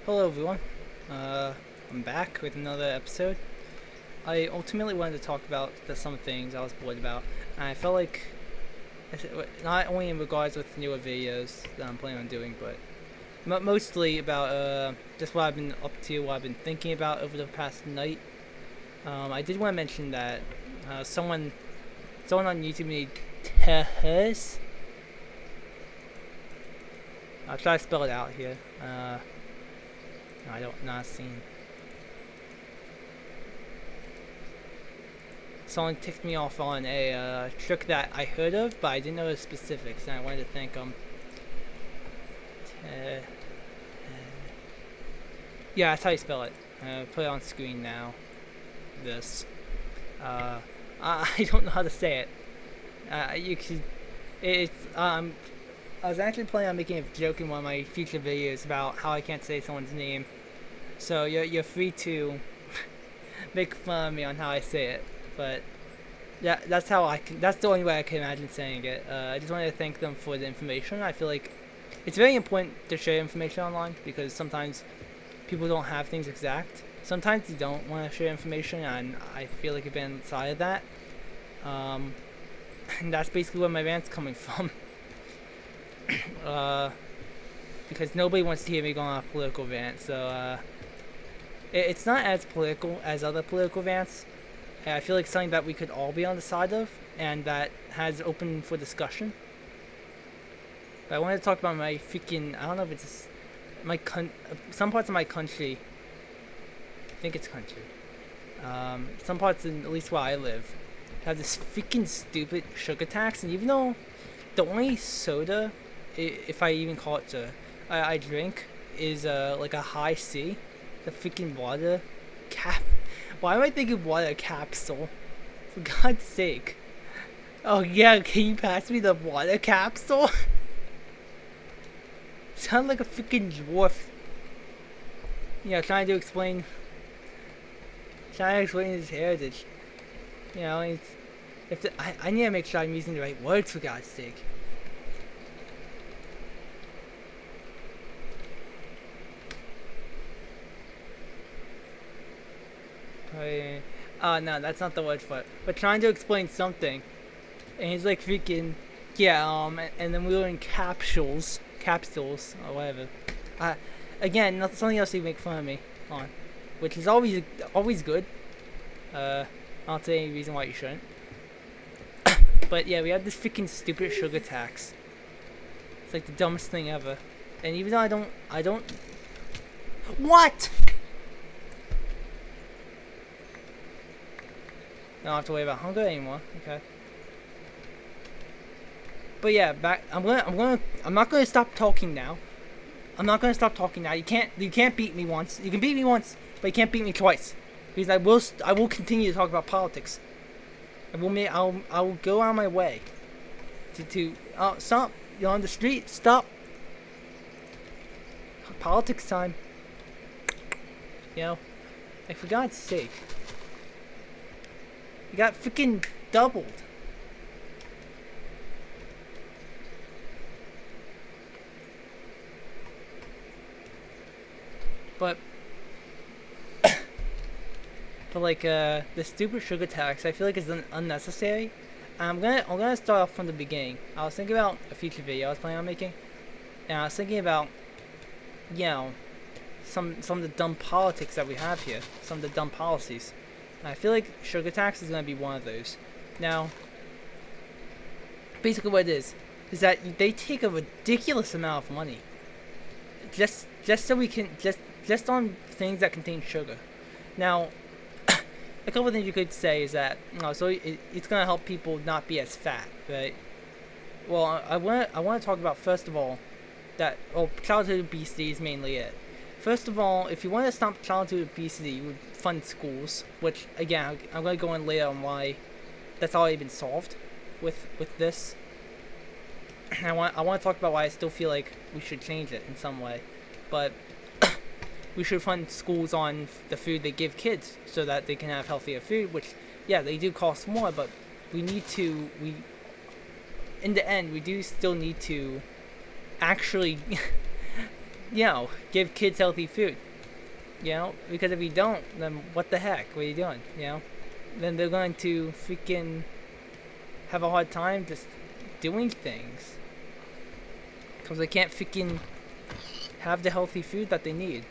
Hello everyone. I'm back with another episode. I ultimately wanted to talk about some things I was bored about, and I felt like not only in regards with newer videos that I'm planning on doing, but mostly about just what I've been up to, what I've been thinking about over the past night. I did want to mention that someone on YouTube named Tehers. I'll try to spell it out here. I don't not seen. Someone ticked me off on a trick that I heard of, but I didn't know the specifics, and I wanted to thank them. Yeah, that's how you spell it. Put it on screen now. This. I don't know how to say it. You could. It's. I was actually planning on making a joke in one of my future videos about how I can't say someone's name. So you're free to make fun of me on how I say it, but yeah, that's how I can. That's the only way I can imagine saying it. I just wanted to thank them for the information. I feel like it's very important to share information online because sometimes people don't have things exact. Sometimes you don't want to share information, and I feel like I've been inside of that. And that's basically where my rant's coming from. uh, because nobody wants to hear me go on a political rant, so it's not as political as other political rants. I feel like something that we could all be on the side of, and that has open for discussion. But I want to talk about my freaking, I don't know if it's some parts of my country. I think it's country. Some parts, in at least where I live, have this freaking stupid sugar tax, and even though the only soda, if I even call it soda, I drink is like a high C, the freaking water cap. Why am I thinking water capsule? For God's sake. Oh yeah, can you pass me the water capsule? Sound like a freaking dwarf. You know, trying to explain his heritage. You know, I need to make sure I'm using the right words, for God's sake. No, that's not the word for it. But trying to explain something, and he's like freaking, yeah, and then we were in capsules, or whatever. Again, something else you make fun of me on, which is always good. I don't see any reason why you shouldn't. But yeah, we have this freaking stupid sugar tax. It's like the dumbest thing ever. And even though I don't. What? I don't have to worry about hunger anymore. Okay. But yeah, I'm not gonna stop talking now. I'm not gonna stop talking now. You can't beat me once. You can beat me once, but you can't beat me twice. Because I will continue to talk about politics. I will go out of my way to stop. You're on the street. Stop. Politics time. You know, like for God's sake. You got freaking doubled. But like the stupid sugar tax, I feel like it's unnecessary. I'm gonna start off from the beginning. I was thinking about a future video I was planning on making, and I was thinking about, you know, some of the dumb politics that we have here, some of the dumb policies. And I feel like sugar tax is gonna be one of those. Now, basically what it is that they take a ridiculous amount of money just so we can just on things that contain sugar. Now, a couple of things you could say is that so it's gonna help people not be as fat, right? Well, I want to talk about first of all that childhood obesity is mainly it. First of all, if you want to stop childhood obesity, you would fund schools, which again I'm gonna go in later on why that's already been solved with this. I want to talk about why I still feel like we should change it in some way, but we should fund schools on the food they give kids so that they can have healthier food, which, yeah, they do cost more, but in the end, we do still need to actually give kids healthy food. Because if you don't, then what the heck? What are you doing? Then they're going to freaking have a hard time just doing things because they can't freaking have the healthy food that they need.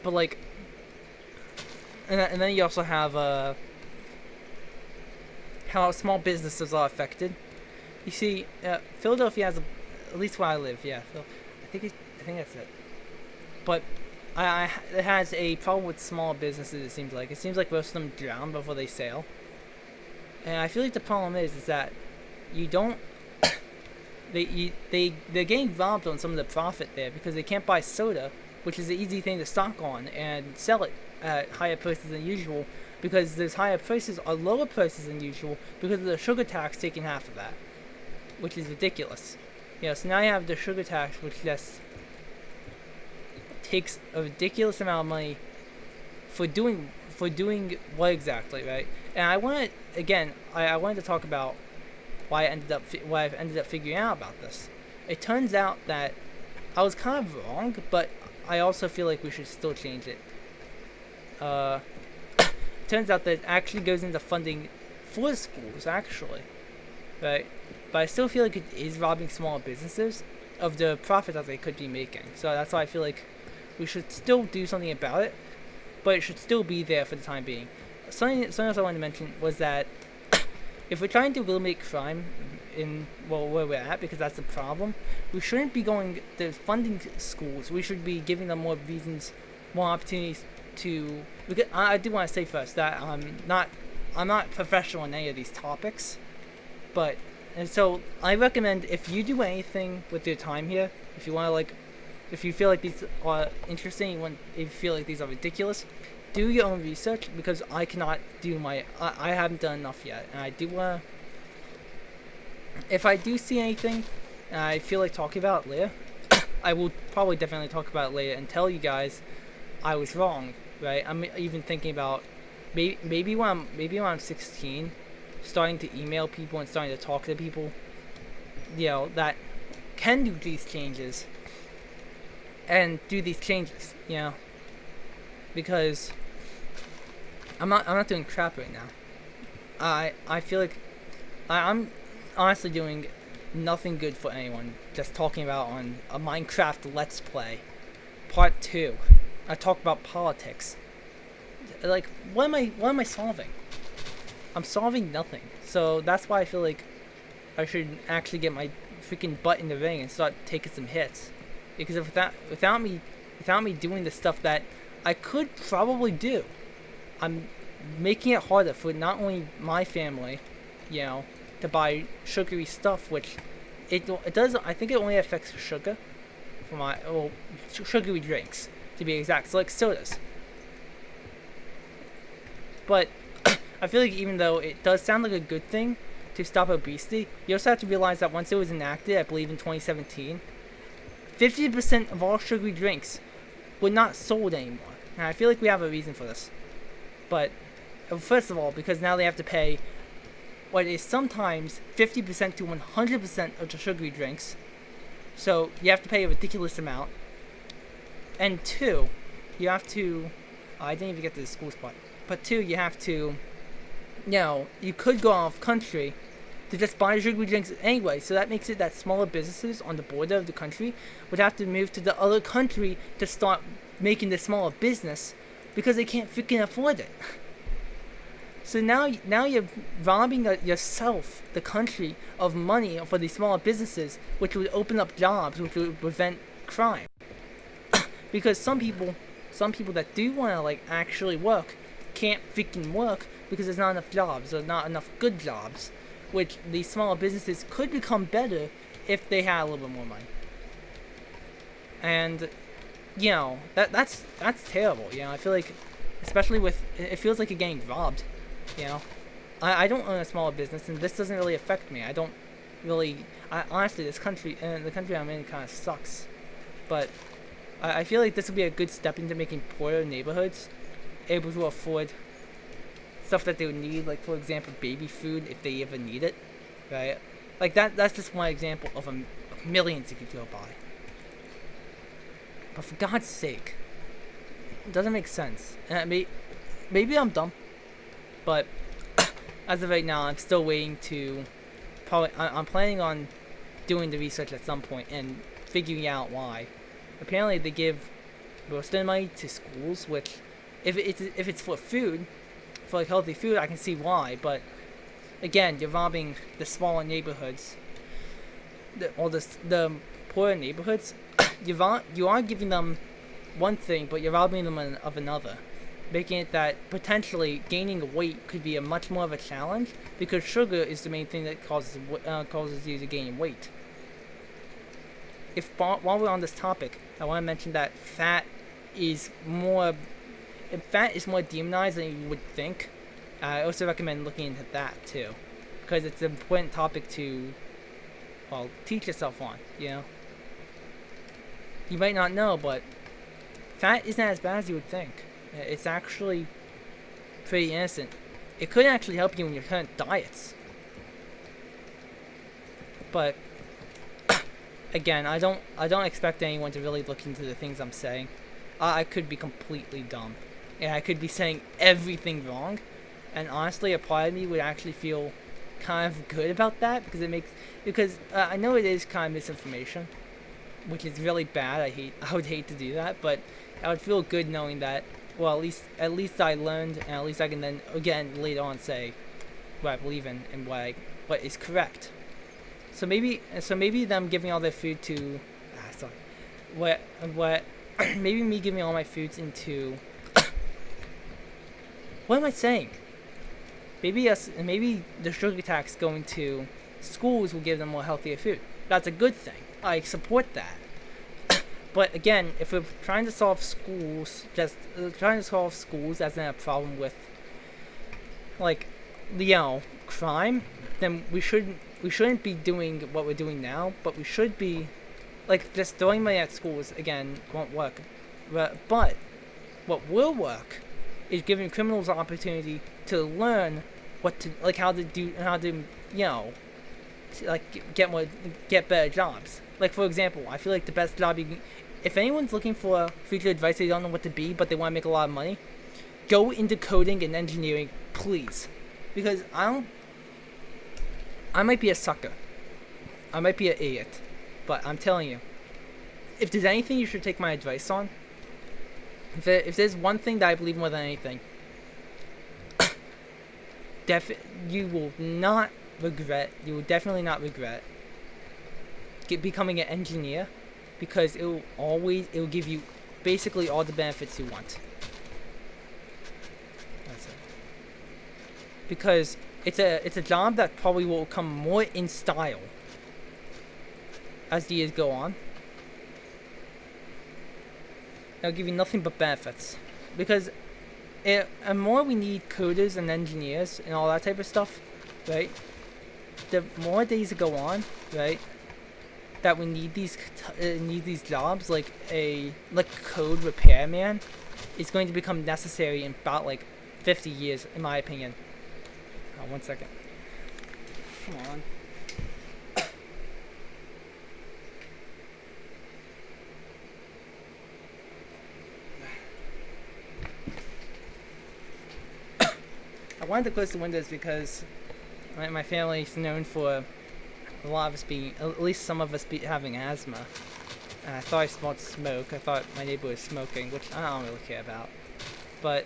But like, and then you also have how small businesses are affected. You see, Philadelphia has at least where I live. Yeah, I think that's it. But it has a problem with small businesses. It seems like most of them drown before they sail. And I feel like the problem is that you don't. They're getting robbed on some of the profit there because they can't buy soda, which is an easy thing to stock on and sell it at higher prices than usual, because those higher prices are lower prices than usual because of the sugar tax taking half of that, which is ridiculous. So now you have the sugar tax, which just takes a ridiculous amount of money for doing what exactly, right? And I wanted to talk about why I've ended up figuring out about this. It turns out that I was kind of wrong, but I also feel like we should still change it. Turns out that it actually goes into funding for schools, actually, right? But I still feel like it is robbing small businesses of the profit that they could be making. So that's why I feel like we should still do something about it, but it should still be there for the time being. Something else I wanted to mention was that if we're trying to eliminate crime in where we're at, because that's the problem, we shouldn't be going to funding schools. We should be giving them more reasons, more opportunities to. Because I do want to say first that I'm not professional in any of these topics, and so I recommend, if you do anything with your time here, if you want to if you feel like these are interesting, if you feel like these are ridiculous, do your own research, because I cannot do I haven't done enough yet, and I do want to. If I do see anything, and I feel like talking about it later, I will probably definitely talk about it later and tell you guys I was wrong, right? I'm even thinking about maybe when I'm 16, starting to email people and starting to talk to people, that can do these changes, because I'm not doing crap right now. I feel like I'm honestly doing nothing good for anyone. Just talking about on a Minecraft Let's Play, Part 2. I talk about politics. Like, what am I solving? I'm solving nothing. So that's why I feel like I should actually get my freaking butt in the ring and start taking some hits. Because without me doing the stuff that I could probably do, I'm making it harder for not only my family, to buy sugary stuff, which it does. I think it only affects sugar for sugary drinks, to be exact. So like sodas. But I feel like even though it does sound like a good thing to stop obesity, you also have to realize that once it was enacted, I believe in 2017, 50% of all sugary drinks were not sold anymore. And I feel like we have a reason for this. But first of all, because now they have to pay what is sometimes 50% to 100% of the sugary drinks. So you have to pay a ridiculous amount. And two, you have to. I didn't even get to the school spot. But two, you have to. You could go off country to just buy sugary drinks anyway. So that makes it that smaller businesses on the border of the country would have to move to the other country to start making the smaller business because they can't freaking afford it. So now you're robbing yourself, the country, of money for these smaller businesses, which would open up jobs, which would prevent crime. Because some people that do want to actually work can't freaking work because there's not enough jobs, or not enough good jobs, which these smaller businesses could become better if they had a little bit more money. And that's terrible. I feel like, especially it feels like you're getting robbed. I don't own a smaller business, and this doesn't really affect me. I don't really. Honestly, the country I'm in kind of sucks. But I feel like this would be a good step into making poorer neighborhoods able to afford stuff that they would need, like for example, baby food if they ever need it, right? Like that's just one example of millions you could go by. But for God's sake, it doesn't make sense. And maybe I'm dumb, but as of right now, I'm still waiting to. I'm planning on doing the research at some point and figuring out why. Apparently, they give most of the money to schools, which, if it's for food, for like healthy food, I can see why. But again, you're robbing the smaller neighborhoods, the poorer neighborhoods. You are giving them one thing, but you're robbing them of another, making it that potentially gaining weight could be a much more of a challenge because sugar is the main thing that causes you to gain weight. While we're on this topic, I want to mention that fat is more demonized than you would think. I also recommend looking into that too, because it's an important topic to, well, teach yourself on. You know, you might not know, but fat isn't as bad as you would think. It's actually pretty innocent. It could actually help you in your current diets. But again, I don't expect anyone to really look into the things I'm saying. I could be completely dumb, and I could be saying everything wrong. And honestly, a part of me would actually feel kind of good about that because I know it is kind of misinformation, which is really bad. I would hate to do that, but I would feel good knowing that. Well, at least I learned, and at least I can then again later on say what I believe in and what is correct. So maybe them giving all their food to maybe me giving all my foods into what am I saying? Maybe the sugar tax going to schools will give them more healthier food. That's a good thing. I support that. But again, if we're trying to solve schools, as in a problem with, like, crime, then we shouldn't be doing what we're doing now. But we should be, like, just throwing money at schools again won't work. But what will work is giving criminals an opportunity to learn how to get better jobs. Like, for example, I feel like the best job if anyone's looking for future advice, they don't know what to be, but they want to make a lot of money, go into coding and engineering, please. Because I might be a sucker. I might be an idiot. But I'm telling you, if there's anything you should take my advice on, if there's one thing that I believe more than anything, you will definitely not regret becoming an engineer, because it will give you basically all the benefits you want. That's it. Because it's a job that probably will come more in style as the years go on. It'll give you nothing but benefits, because the more we need coders and engineers and all that type of stuff, right? The more days that go on, right? That we need these jobs, like code repairman, is going to become necessary in about 50 years, in my opinion. 1 second. Come on. I wanted to close the windows because my family is known for a lot of us at least some of us having asthma. And I thought I smelled smoke. I thought my neighbor was smoking, which I don't really care about. But,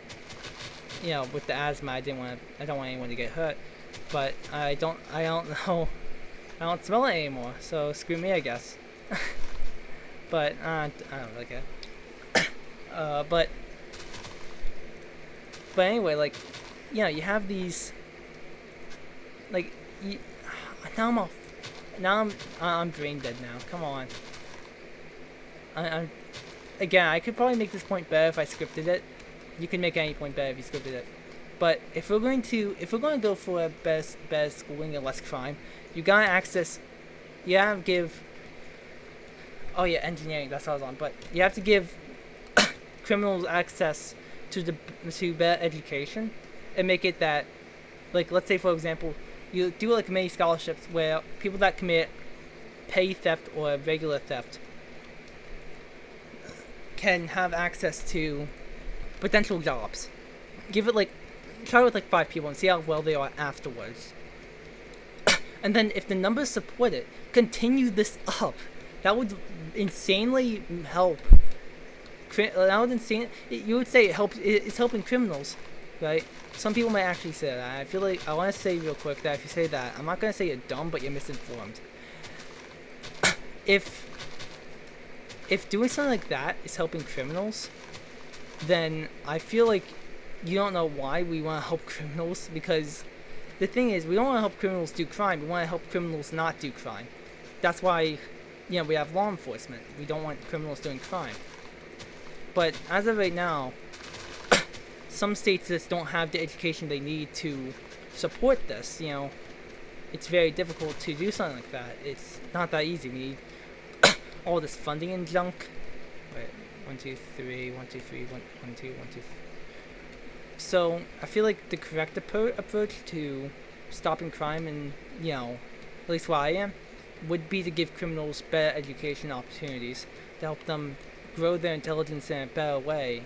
with the asthma, I don't want anyone to get hurt. But I don't know. I don't smell it anymore, so screw me, I guess. But, I don't really care. But anyway, you have these, now I'm brain dead now. Come on. I could probably make this point better if I scripted it. You can make any point better if you scripted it. But if we're going to go for a better schooling and less crime, you gotta give. Oh yeah, engineering. That's what I was on. But you have to give criminals access to better education, and make it that, like, let's say for example, you do like many scholarships where people that commit petty theft or regular theft can have access to potential jobs. Give it like, try with like 5 people and see how well they are afterwards. And then if the numbers support it, continue this up. That would insanely help. That would you would say it helps. It's helping criminals, right? Some people might actually say that. I feel like I want to say real quick that if you say that, I'm not gonna say you're dumb, but you're misinformed. If doing something like that is helping criminals, then I feel like you don't know why we want to help criminals, because the thing is, we don't want to help criminals do crime. We want to help criminals not do crime. That's why, we have law enforcement. We don't want criminals doing crime. But as of right now, some states just don't have the education they need to support this. It's very difficult to do something like that. It's not that easy. We need all this funding and junk. Wait, 1, 2, 3, 1, 2, 3, 1, 2, 1, 2. So I feel like the correct approach to stopping crime, and at least where I am, would be to give criminals better education opportunities to help them grow their intelligence in a better way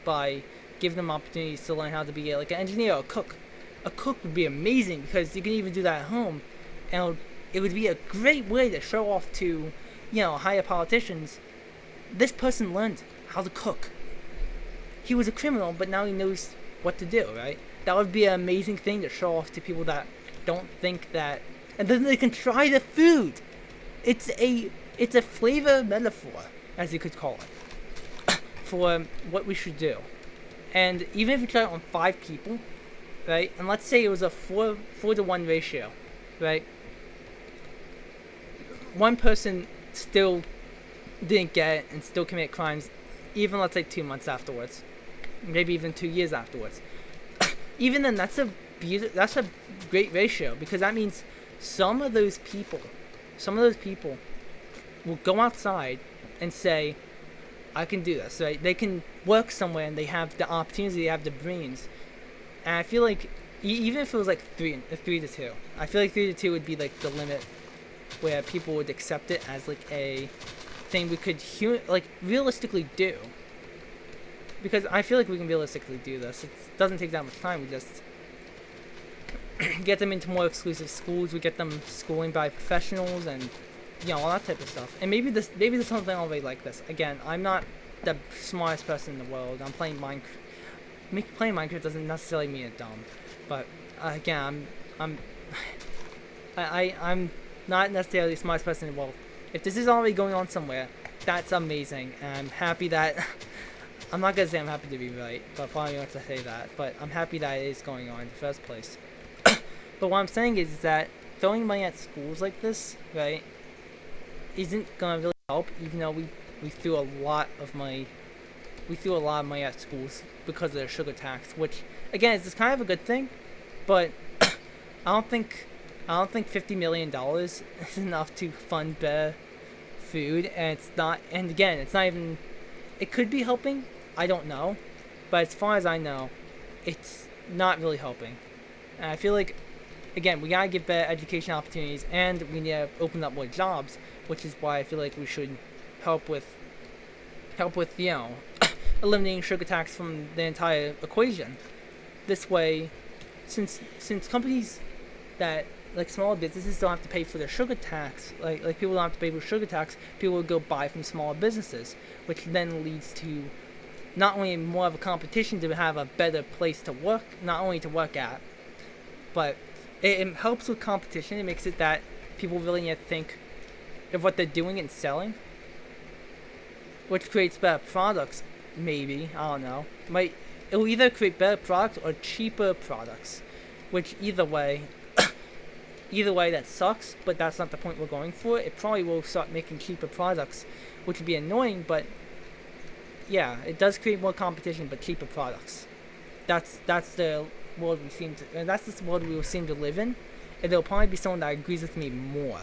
by giving them opportunities to learn how to be like an engineer or a cook. A cook would be amazing because you can even do that at home, and it would be a great way to show off to higher politicians. This person learned how to cook. He was a criminal, but now he knows what to do, right? That would be an amazing thing to show off to people that don't think that, and then they can try the food. It's a flavor metaphor, as you could call it, for what we should do. And even if you try it on 5 people, right? And let's say it was a 4 to 1 ratio, right? One person still didn't get it and still commit crimes, even let's say 2 months afterwards, maybe even 2 years afterwards. Even then, that's a great ratio, because that means some of those people will go outside and say, I can do this, right? They can work somewhere and they have the opportunity, they have the brains. And I feel like even if it was like 3 to 2, I feel like 3 to 2 would be like the limit where people would accept it as like a thing we could realistically do. Because I feel like we can realistically do this. It doesn't take that much time. We just get them into more exclusive schools. We get them schooling by professionals and all that type of stuff. And maybe there's something already like this. Again, I'm not the smartest person in the world. I'm playing Minecraft. Playing Minecraft doesn't necessarily mean it's dumb. But again, I'm not necessarily the smartest person in the world. If this is already going on somewhere, that's amazing. And I'm happy that I'm not going to say I'm happy to be right, but probably not to say that, but I'm happy that it is going on in the first place. But what I'm saying is that throwing money at schools like this, right, isn't going to really help, even though we threw a lot of money at schools because of their sugar tax, which, again, is kind of a good thing, but I don't think $50 million is enough to fund better food, and it's not even, it could be helping, I don't know, but as far as I know, it's not really helping. And I feel like, again, we gotta give better education opportunities, and we need to open up more jobs, which is why I feel like we should help with eliminating sugar tax from the entire equation. This way, since companies that, like, small businesses don't have to pay for their sugar tax, like people don't have to pay for sugar tax, people will go buy from smaller businesses, which then leads to not only more of a competition to have a better place to work, not only to work at, but it helps with competition. It makes it that people really need to think of what they're doing and selling, which creates better products, maybe, I don't know. It'll either create better products or cheaper products, which either way that sucks, but that's not the point we're going for. It probably will start making cheaper products, which would be annoying, but yeah, it does create more competition, but cheaper products. That's the world that's the world we will seem to live in, and there'll probably be someone that agrees with me more.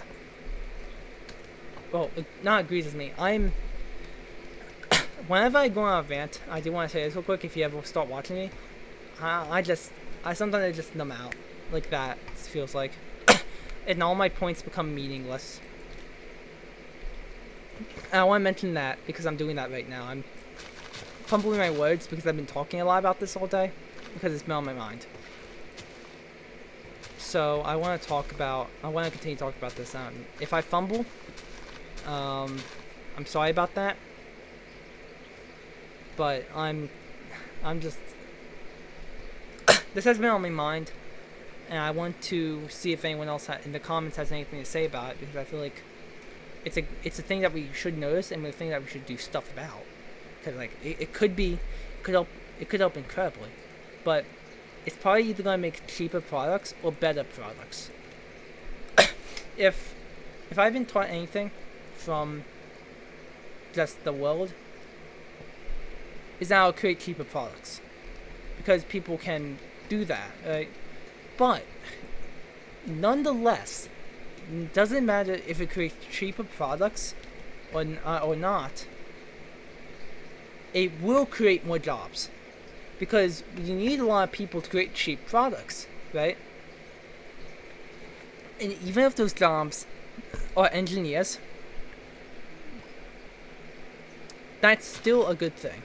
Well, not agrees with me. Whenever I go on a rant, I do want to say this real quick. If you ever start watching me, I just sometimes I just numb out like that. It feels like, and all my points become meaningless. And I want to mention that because I'm doing that right now. I'm fumbling my words because I've been talking a lot about this all day because it's been on my mind. So I want to continue talking about this. If I fumble, I'm sorry about that. But I'm just, this has been on my mind, and I want to see if anyone else in the comments has anything to say about it, because I feel like it's a thing that we should notice and a thing that we should do stuff about. Because like it could help incredibly, but it's probably either gonna make cheaper products or better products. if I've been taught anything from just the world, is how to create cheaper products, because people can do that, right? But nonetheless, it doesn't matter if it creates cheaper products or not. It will create more jobs, because you need a lot of people to create cheap products, right? And even if those jobs are engineers, that's still a good thing.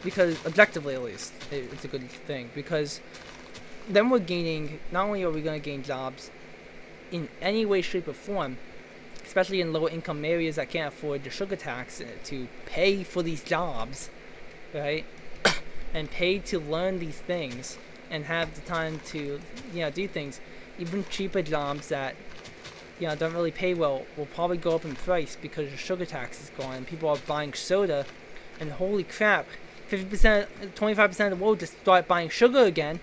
Because, objectively at least, it's a good thing. Because then we're gaining, not only are we going to gain jobs in any way, shape, or form, especially in lower income areas that can't afford the sugar tax to pay for these jobs, right? And pay to learn these things and have the time to, do things. Even cheaper jobs that, don't really pay well will probably go up in price because the sugar tax is gone and people are buying soda, and holy crap, 50%, 25% of the world just start buying sugar again,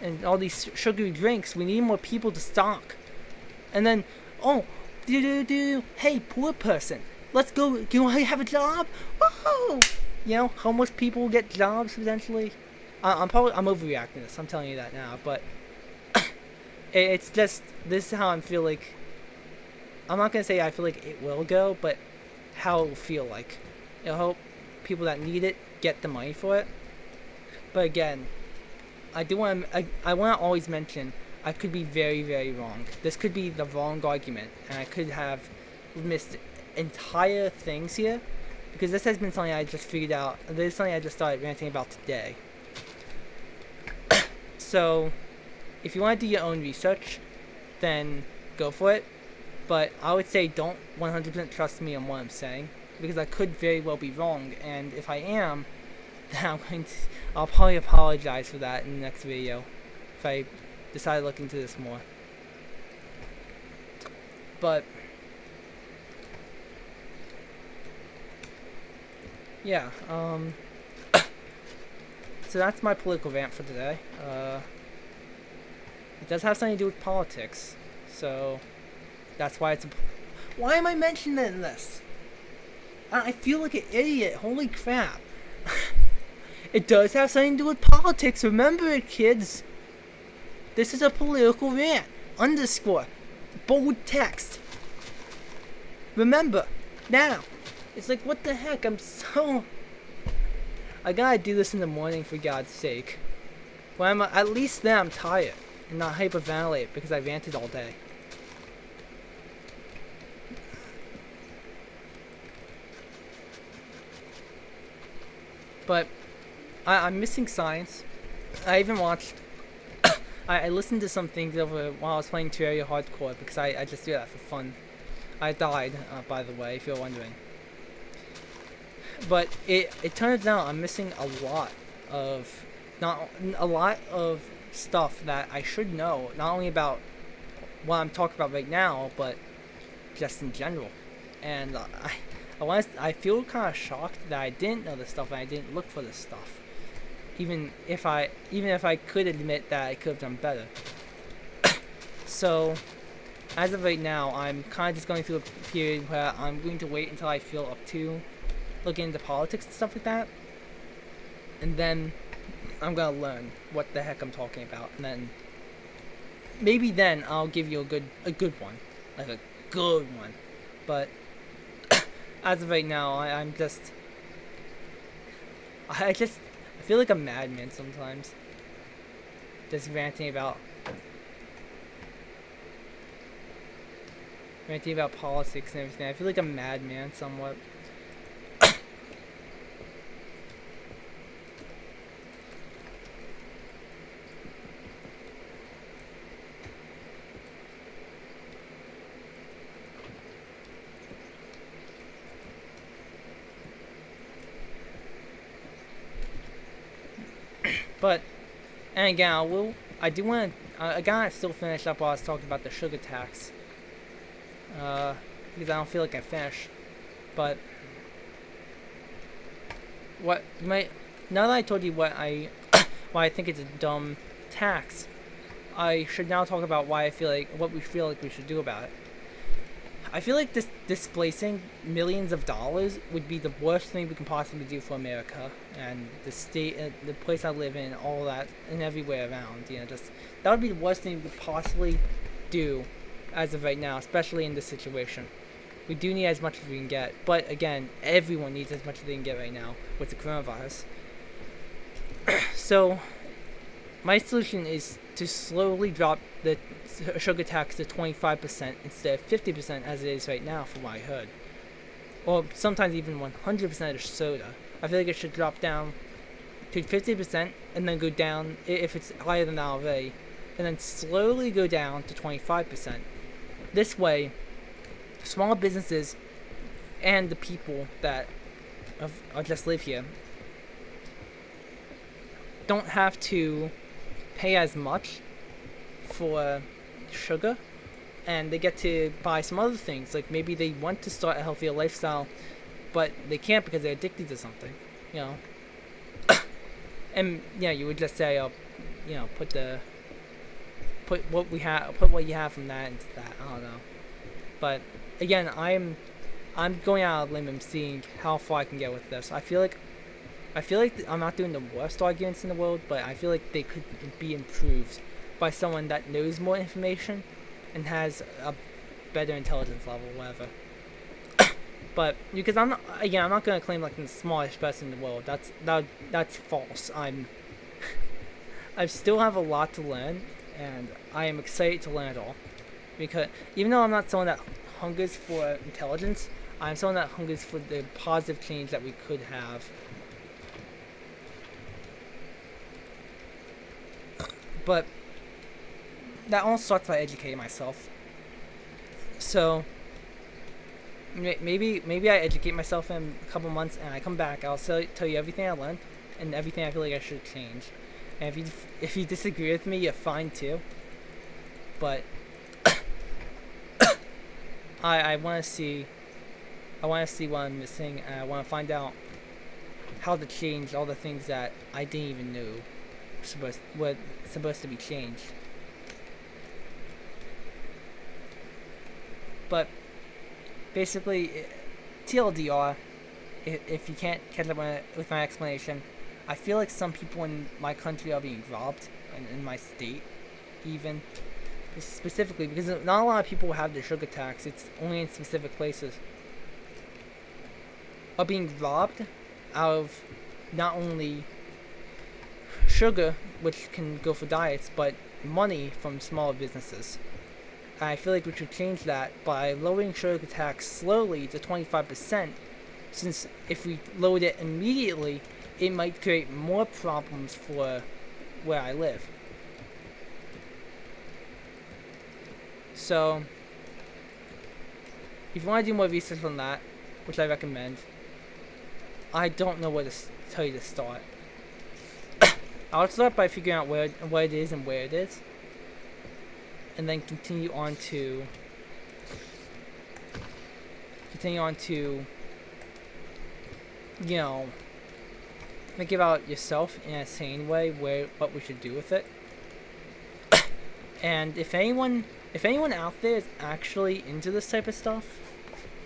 and all these sugary drinks. We need more people to stock. And then, hey, poor person, let's go. Do you want to have a job? Whoa! Homeless people will get jobs potentially. I'm overreacting to this. I'm telling you that now, but it's just, this is how I feel like. I'm not gonna say I feel like it will go, but how it will feel like. It'll help people that need it get the money for it. But again, I want to always mention, I could be very, very wrong. This could be the wrong argument, and I could have missed entire things here, because this has been something I just figured out. This is something I just started ranting about today. So, if you want to do your own research, then go for it. But I would say don't 100% trust me on what I'm saying, because I could very well be wrong, and if I am, then I'll probably apologize for that in the next video, if I decide to look into this more. But yeah, so that's my political rant for today. It does have something to do with politics, so that's why why am I mentioning this? I feel like an idiot. Holy crap. It does have something to do with politics. Remember it, kids. This is a political rant. _ bold text. Remember. Now. It's like, what the heck? I gotta do this in the morning, for God's sake. Well, at least then I'm tired and not hyperventilate because I ranted all day. But I'm missing science. I even watched. I listened to some things over while I was playing Terraria Hardcore, because I just do that for fun. I died, by the way, if you're wondering. But it turns out I'm missing a lot of stuff that I should know, not only about what I'm talking about right now, but just in general. And I feel kind of shocked that I didn't know this stuff and I didn't look for this stuff. Even if I could admit that I could have done better. So, as of right now, I'm kind of just going through a period where I'm going to wait until I feel up to looking into politics and stuff like that. And then I'm going to learn what the heck I'm talking about. And then maybe then I'll give you a good one. Like a good one. But as of right now, I feel like a madman sometimes. just ranting about politics and everything. I feel like a madman somewhat. But, and again, I do want to, again, I still finish up while I was talking about the sugar tax. Because I don't feel like I finished. But, now that I told you why I think it's a dumb tax, I should now talk about what we feel like we should do about it. I feel like displacing millions of dollars would be the worst thing we can possibly do for America and the state, the place I live in, all that, and everywhere around. That would be the worst thing we could possibly do as of right now, especially in this situation. We do need as much as we can get, but again, everyone needs as much as they can get right now with the coronavirus. So, my solution is to slowly drop the sugar tax to 25% instead of 50% as it is right now, from what I heard. Or sometimes even 100% of soda. I feel like it should drop down to 50% and then go down, if it's higher than that already, and then slowly go down to 25%. This way, small businesses and the people that just live here don't have to pay as much for sugar, and they get to buy some other things. Like maybe they want to start a healthier lifestyle, but they can't because they're addicted to something, And you would just say, put what you have from that into that. I don't know. But again, I'm going out on a limb and seeing how far I can get with this. I feel like I'm not doing the worst arguments in the world, but I feel like they could be improved by someone that knows more information and has a better intelligence level, whatever. But because I'm not gonna claim like I'm the smartest person in the world. That's false. I still have a lot to learn, and I am excited to learn it all. Because even though I'm not someone that hungers for intelligence, I'm someone that hungers for the positive change that we could have. But that all starts by educating myself. So maybe I educate myself in a couple months, and I come back. I'll tell you everything I learned and everything I feel like I should change. And if you disagree with me, you're fine too. But I want to see what I'm missing, and I want to find out how to change all the things that I didn't even know were supposed to be changed. But basically, TLDR, if you can't catch up with my explanation, I feel like some people in my country are being robbed, and in my state even, specifically because not a lot of people have the sugar tax. It's only in specific places. Are being robbed out of not only sugar, which can go for diets, but money from smaller businesses. I feel like we should change that by lowering sugar tax slowly to 25%, since if we lowered it immediately, it might create more problems for where I live. So, if you want to do more research on that, which I recommend, I don't know where to tell you to start. I'll start by figuring out what it is and where it is, and then continue on to think about yourself in a sane way, what we should do with it. And if anyone out there is actually into this type of stuff,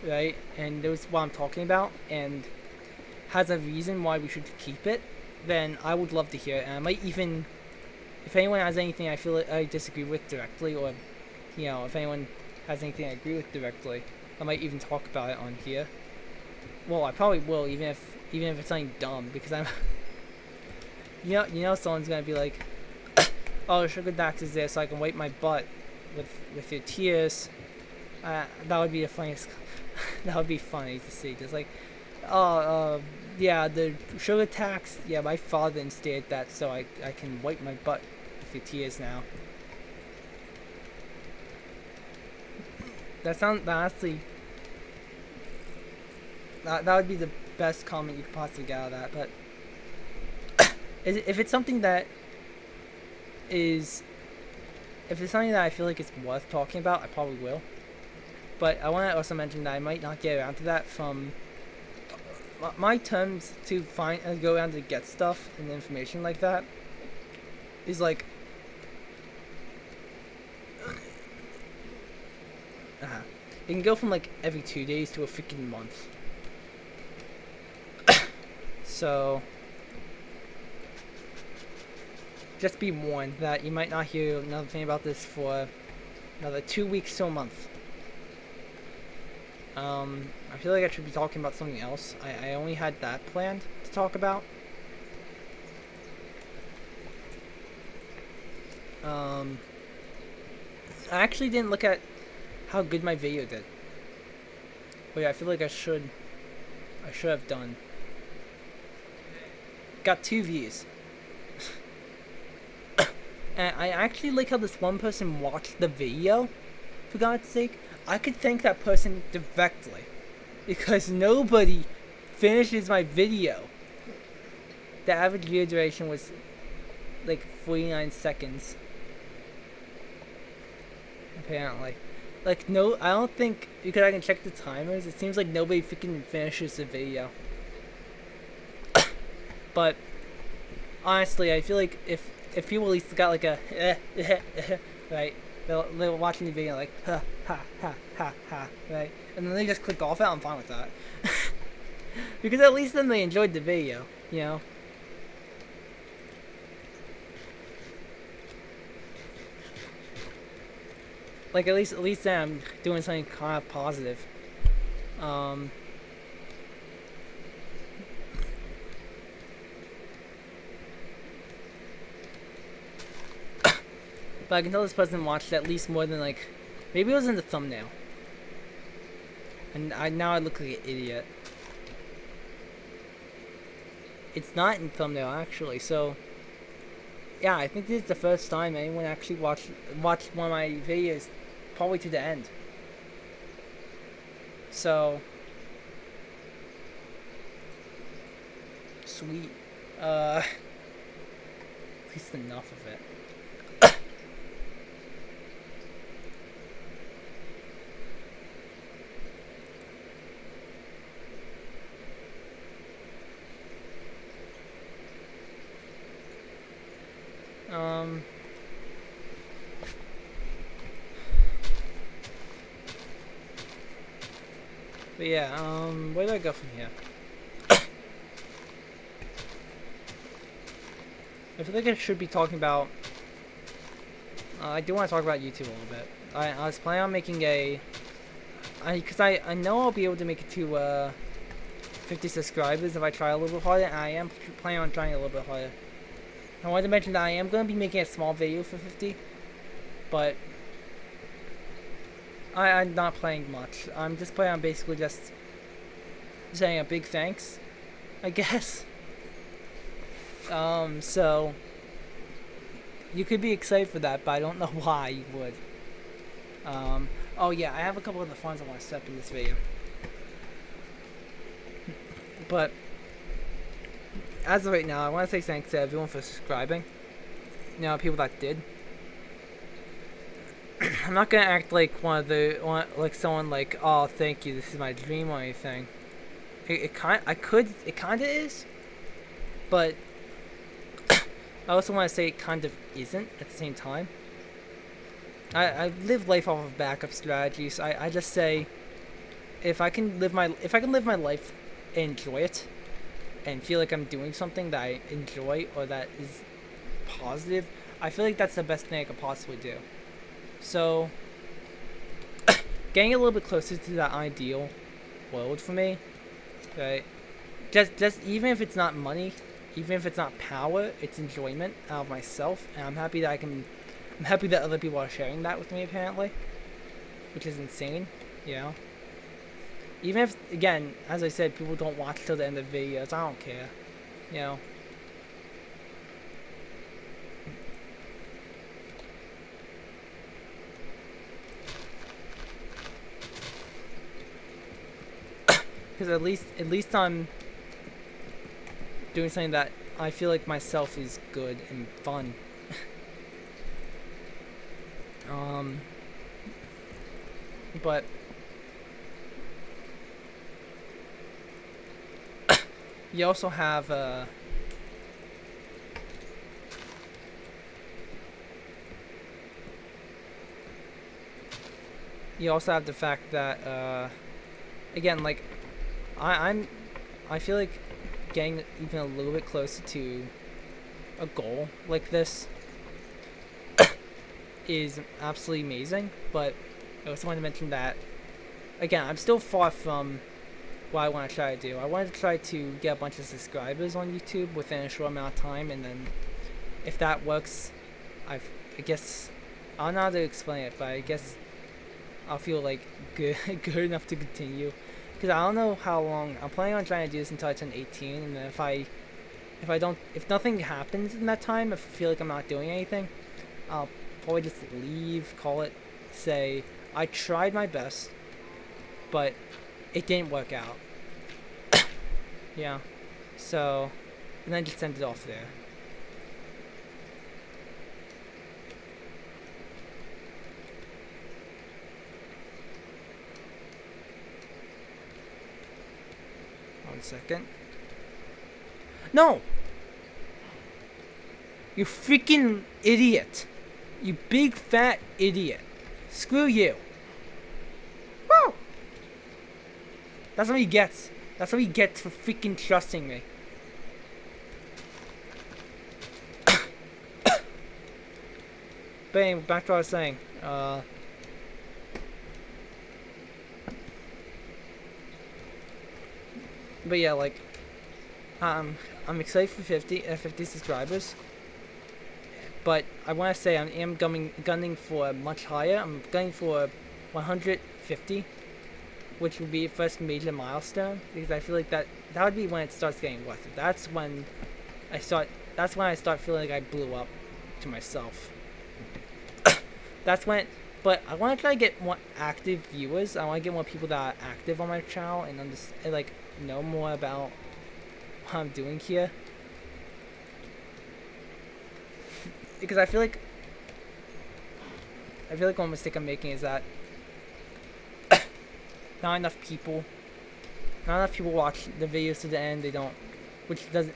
right, and knows what I'm talking about, and has a reason why we should keep it, then I would love to hear it. And I might even, if anyone has anything I feel like I disagree with directly, or if anyone has anything I agree with directly, I might even talk about it on here. Well, I probably will, even if it's something dumb, because I'm someone's gonna be like, oh, sugar tax is there so I can wipe my butt with your tears. That would be the funniest. That would be funny to see. Just like, oh, yeah, the sugar tax. Yeah, my father instated that so I can wipe my butt with your tears now. That sounds honestly. That would be the best comment you could possibly get out of that. But if it's something that is, if it's something that I feel like it's worth talking about, I probably will. But I want to also mention that I might not get around to that from my terms to find and go around to get stuff and information like that is like it can go from like every 2 days to a freaking month. So just be warned that you might not hear another thing about this for another 2 weeks to a month. I feel like I should be talking about something else. I only had that planned to talk about. I actually didn't look at how good my video did. Wait, I feel like I should have done. Got 2 views. And I actually like how this one person watched the video, for God's sake. I could thank that person directly, because nobody finishes my video. The average video duration was like 49 seconds. Apparently. Like, no, I don't think, because I can check the timers, it seems like nobody freaking finishes the video. But honestly, I feel like if people at least got like a right, they're watching the video like ha ha ha ha ha, right, and then they just click off it, I'm fine with that. Because at least then they enjoyed the video, you know. Like at least then I'm doing something kind of positive. But I can tell this person watched at least more than like, maybe it was in the thumbnail. And now I look like an idiot. It's not in thumbnail actually, so yeah, I think this is the first time anyone actually watched one of my videos probably to the end. So sweet. At least enough of it. But yeah, where do I go from here? I feel like I should be talking about, I do want to talk about YouTube a little bit. I was planning on making because I know I'll be able to make it to 50 subscribers if I try a little bit harder, and I am planning on trying a little bit harder. I wanted to mention that I am going to be making a small video for 50, but I'm not playing much. I'm just planning on basically just saying a big thanks, I guess. So you could be excited for that, but I don't know why you would. Oh yeah, I have a couple of the funds I want to set up in this video. But as of right now, I want to say thanks to everyone for subscribing. You know, people that did. I'm not gonna act like like someone like, oh, thank you, this is my dream or anything. It kinda is, but I also want to say it kind of isn't at the same time. I live life off of backup strategies. I just say, if I can live my life and enjoy it, and feel like I'm doing something that I enjoy or that is positive, I feel like that's the best thing I could possibly do. So, getting a little bit closer to that ideal world for me, right? Just even if it's not money, even if it's not power, it's enjoyment out of myself, and I'm happy that I'm happy that other people are sharing that with me apparently, which is insane, you know. Even if, again, as I said, people don't watch till the end of the videos, I don't care, you know. Because at least I'm doing something that I feel like myself is good and fun. But you also have the fact that again, like I feel like getting even a little bit closer to a goal like this is absolutely amazing, but I also want to mention that, again, I'm still far from what I want to try to do. I wanted to try to get a bunch of subscribers on YouTube within a short amount of time, and then if that works, I guess, I don't know how to explain it, but I guess I'll feel like good enough to continue. Because I don't know how long, I'm planning on trying to do this until I turn 18, and then if nothing happens in that time, if I feel like I'm not doing anything, I'll probably just leave, call it, say, I tried my best, but it didn't work out. Yeah. So, and then just send it off there. One second. No! You freaking idiot. You big fat idiot. Screw you. Woo! That's what he gets. That's what he gets for freaking trusting me. But anyway, back to what I was saying. But yeah, like, I'm excited for 50 subscribers. But I want to say I am gunning for much higher. I'm gunning for 150, which would be the first major milestone, because I feel like that would be when it starts getting worth it. That's when I start feeling like I blew up to myself. That's when. But I want to try to get more active viewers. I want to get more people that are active on my channel and like know more about what I'm doing here. Because I feel like one mistake I'm making is that not enough people watch the videos to the end. They don't, which doesn't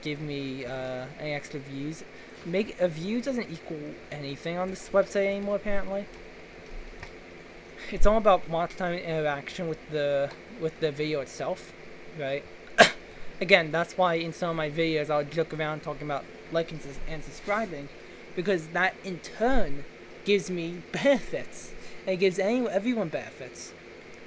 give me any extra views. A view doesn't equal anything on this website anymore, apparently. It's all about watch time and interaction with the video itself, right? Again, that's why in some of my videos I'll joke around talking about liking and subscribing, because that in turn gives me benefits, and it gives everyone benefits.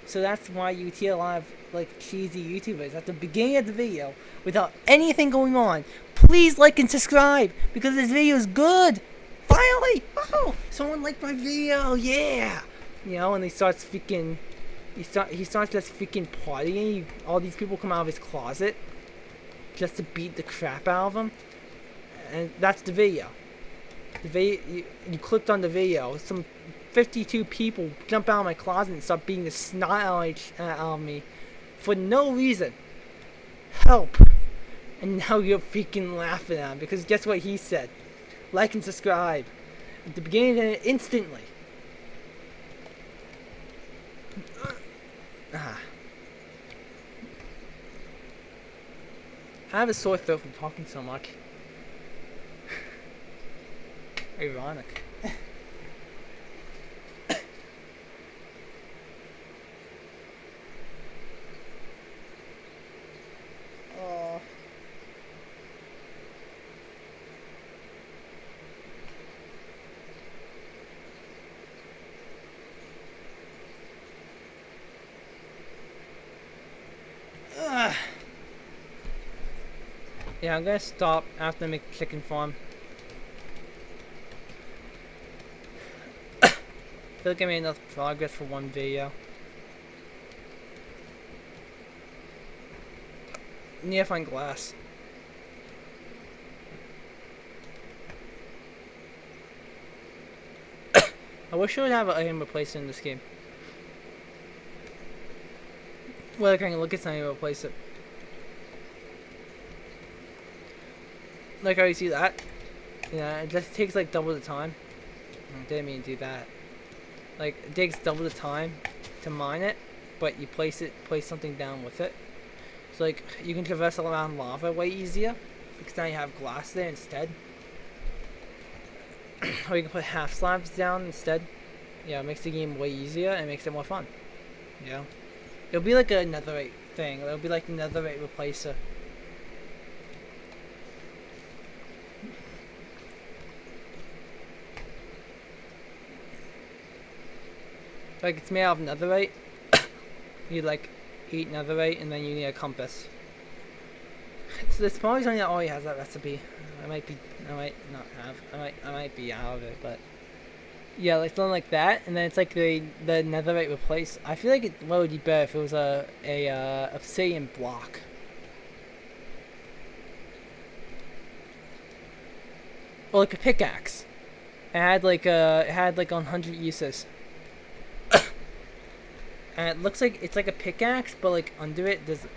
So that's why you hear a lot of like cheesy YouTubers at the beginning of the video, without anything going on, please like and subscribe because this video is good. Finally, wow, someone liked my video, yeah. You know, and he starts just freaking partying. All these people come out of his closet just to beat the crap out of him, and that's the video. You clicked on the video. Some 52 people jump out of my closet and start beating the snot out of me for no reason. Help! And now you're freaking laughing at him because guess what he said? Like and subscribe at the beginning and instantly. I have a sore throat from talking so much. Ironic. Yeah, I'm gonna stop after I make the chicken farm. I feel like I made enough progress for one video. I need to find glass. I wish I would have an item replacer in this game. Well, like I can look at something and replace it. Like how you see that? Yeah, it just takes like double the time. I didn't mean to do that. Like it takes double the time to mine it, but you place something down with it. So like you can traverse around lava way easier because now you have glass there instead. Or you can put half slabs down instead. Yeah, it makes the game way easier and makes it more fun. Yeah. It'll be like a netherite thing. It'll be like a netherite replacer. Like it's made out of netherite. You like eat netherite and then you need a compass. It's probably something that already has that recipe. I might not have. I might be out of it, but yeah, like something like that. And then it's like the netherite replace. I feel like what would be better if it was a obsidian block. Or like a pickaxe. It had like 100 uses. And it looks like it's like a pickaxe, but like under it there's.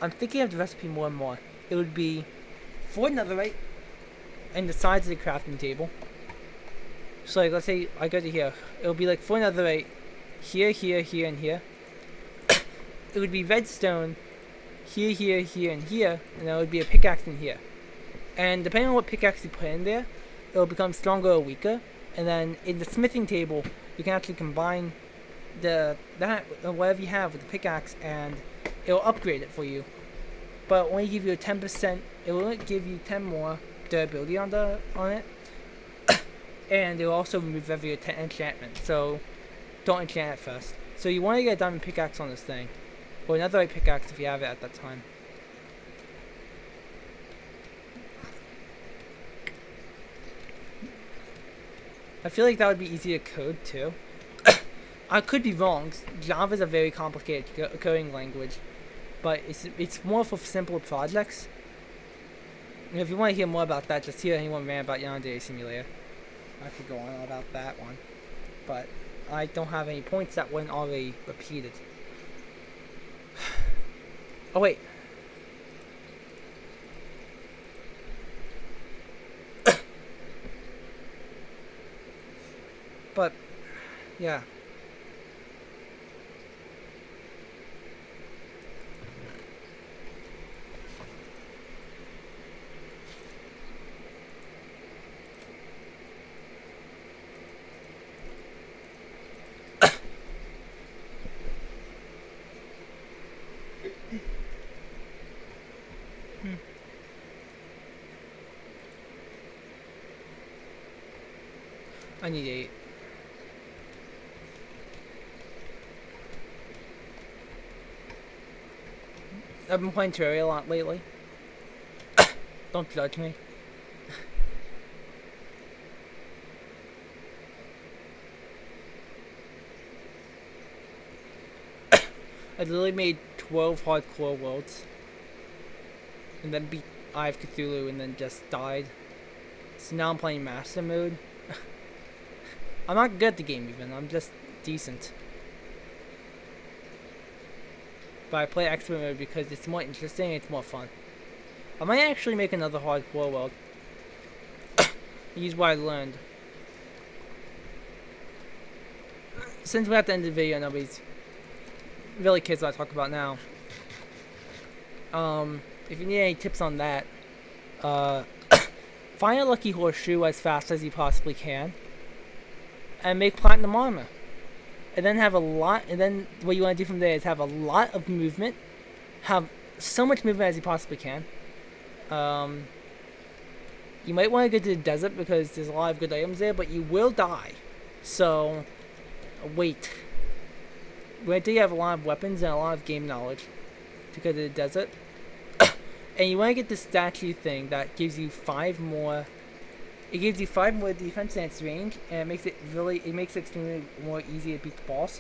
I'm thinking of the recipe more and more. It would be 4 netherite and the sides of the crafting table. So like let's say I go to here. It would be like 4 netherite here, here, here, and here. It would be redstone here, here, here, and here, and there would be a pickaxe in here. And depending on what pickaxe you put in there, it will become stronger or weaker. And then in the smithing table, you can actually combine whatever you have with the pickaxe, and it will upgrade it for you. But only give you a 10%. It will give you 10 more durability on it, and it will also remove every enchantment. So don't enchant it first. So you want to get a diamond pickaxe on this thing, or another right pickaxe if you have it at that time. I feel like that would be easy to code too. I could be wrong. Java is a very complicated coding language, but it's more for simple projects. And if you want to hear more about that, just hear anyone rant about Yandere Simulator. I could go on about that one, but I don't have any points that weren't already repeated. Oh wait. But yeah. I need 8. I've been playing Terraria a lot lately. Don't judge me. I literally made 12 hardcore worlds. And then beat Eye of Cthulhu and then just died. So now I'm playing Master Mode. I'm not good at the game even, I'm just decent. But I play Expert Mode because it's more interesting and it's more fun. I might actually make another hardcore world. Use what I learned. Since we're at the end of the video, nobody's really cares what I talk about now. If you need any tips on that, find a lucky horseshoe as fast as you possibly can, and make platinum armor. And then have a lot, and then what you want to do from there is have a lot of movement, have so much movement as you possibly can. You might want to go to the desert because there's a lot of good items there, but you will die. So, wait. Wait till you have a lot of weapons and a lot of game knowledge to go to the desert. And you want to get the statue thing that gives you 5 more. It gives you 5 more defense and its range, and it makes it extremely more easy to beat the boss.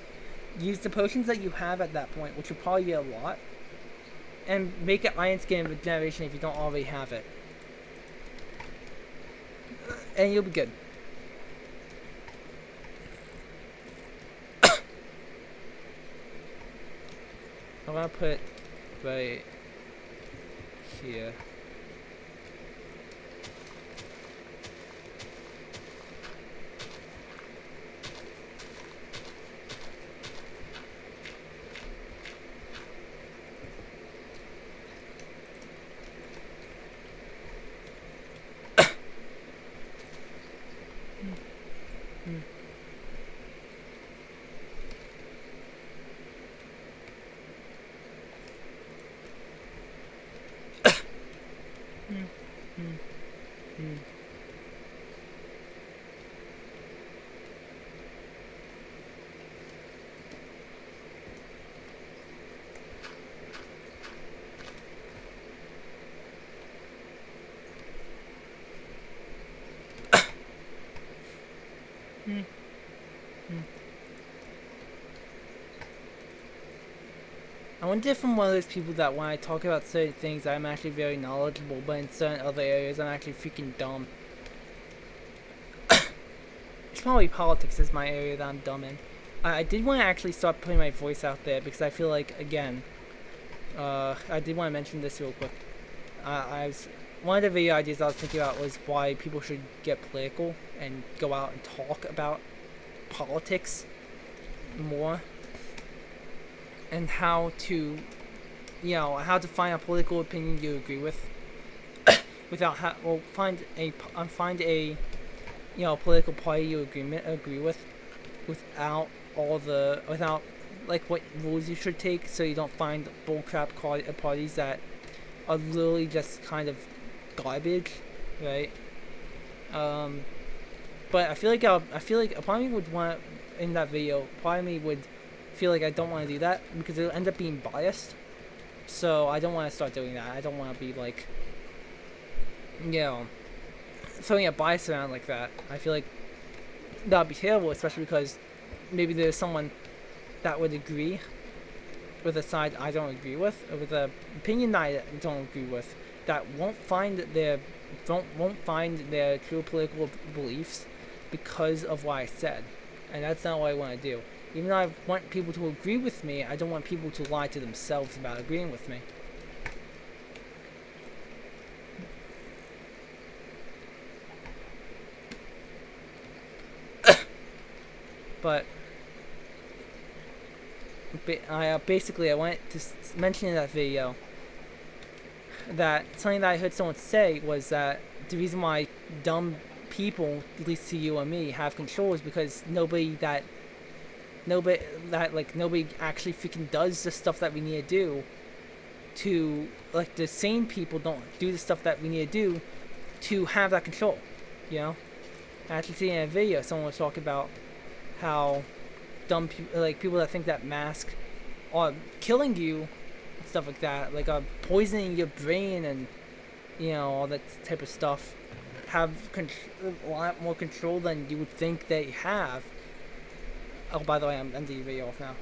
Use the potions that you have at that point, which will probably be a lot, and make it Iron Skin Regeneration if you don't already have it. And you'll be good. I'm gonna put right here. I wonder if I'm one of those people that when I talk about certain things, I'm actually very knowledgeable, but in certain other areas, I'm actually freaking dumb. It's probably politics is my area that I'm dumb in. I did want to actually start putting my voice out there because I feel like, again, I did want to mention this real quick. One of the video ideas I was thinking about was why people should get political and go out and talk about politics more, and how to, how to find a political opinion you agree with, without find a political party you agree with, without like what rules you should take, so you don't find bullcrap parties that are literally just kind of garbage, right? But I feel like a part of me would want, in that video, part of me would feel like I don't want to do that because it'll end up being biased. So I don't want to start doing that. I don't want to be like, throwing a bias around like that. I feel like that would be terrible, especially because maybe there's someone that would agree with a side I don't agree with, or with an opinion that I don't agree with, that won't find their true political beliefs because of what I said. And that's not what I want to do. Even though I want people to agree with me, I don't want people to lie to themselves about agreeing with me. But basically, I wanted to mention in that video that something that I heard someone say was that the reason why dumb people, at least to you and me, have control is because nobody actually freaking does the stuff that we need to do. The sane people don't do the stuff that we need to do to have that control, I actually see in a video someone was talking about how dumb people that think that masks are killing you and stuff like that, are poisoning your brain and all that type of stuff, have a lot more control than you would think they have. Oh, by the way, I'm ending the video off now.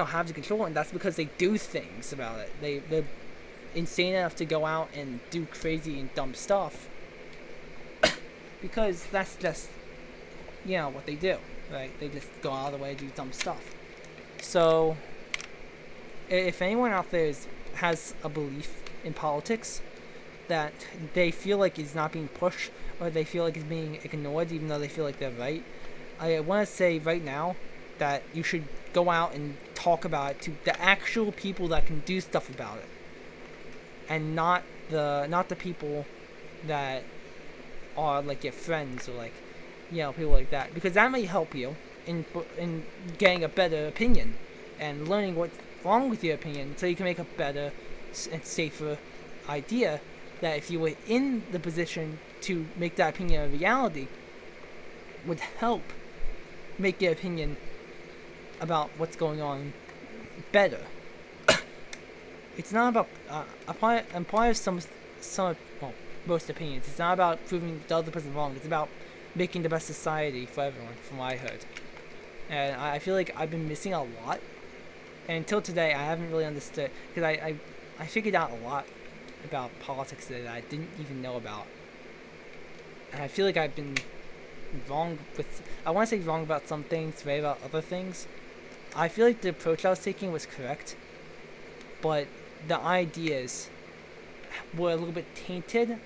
Have the control, and that's because they do things about it. They're insane enough to go out and do crazy and dumb stuff because that's just, what they do, right? They just go out of the way to do dumb stuff. So, if anyone out there has a belief in politics that they feel like is not being pushed, or they feel like is being ignored even though they feel like they're right, I want to say right now that you should go out and talk about it to the actual people that can do stuff about it, and not the people that are like your friends, or people like that, because that may help you in getting a better opinion and learning what's wrong with your opinion, so you can make a better and safer idea that if you were in the position to make that opinion a reality, would help make your opinion about what's going on better. it's not about apply some well, most opinions. It's not about proving the other person wrong. It's about making the best society for everyone, from what I heard. And I feel like I've been missing a lot. And until today, I haven't really understood, because I figured out a lot about politics that I didn't even know about. And I feel like I've been wrong with, I want to say wrong about some things, right about other things. I feel like the approach I was taking was correct, but the ideas were a little bit tainted.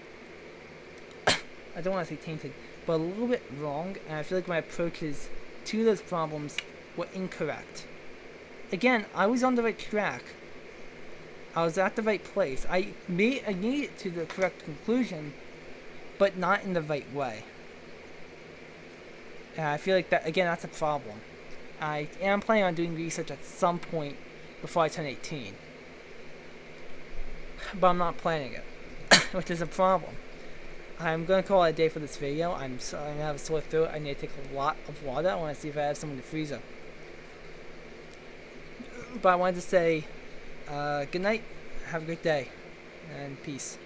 I don't want to say tainted, but a little bit wrong, and I feel like my approaches to those problems were incorrect. Again, I was on the right track. I was at the right place. I made it to the correct conclusion, but not in the right way. And I feel like that, again, that's a problem. I am planning on doing research at some point before I turn 18. But I'm not planning it, which is a problem. I'm going to call it a day for this video. I'm going to have a sore throat. I need to take a lot of water. I want to see if I have some in the freezer. But I wanted to say good night, have a great day, and peace.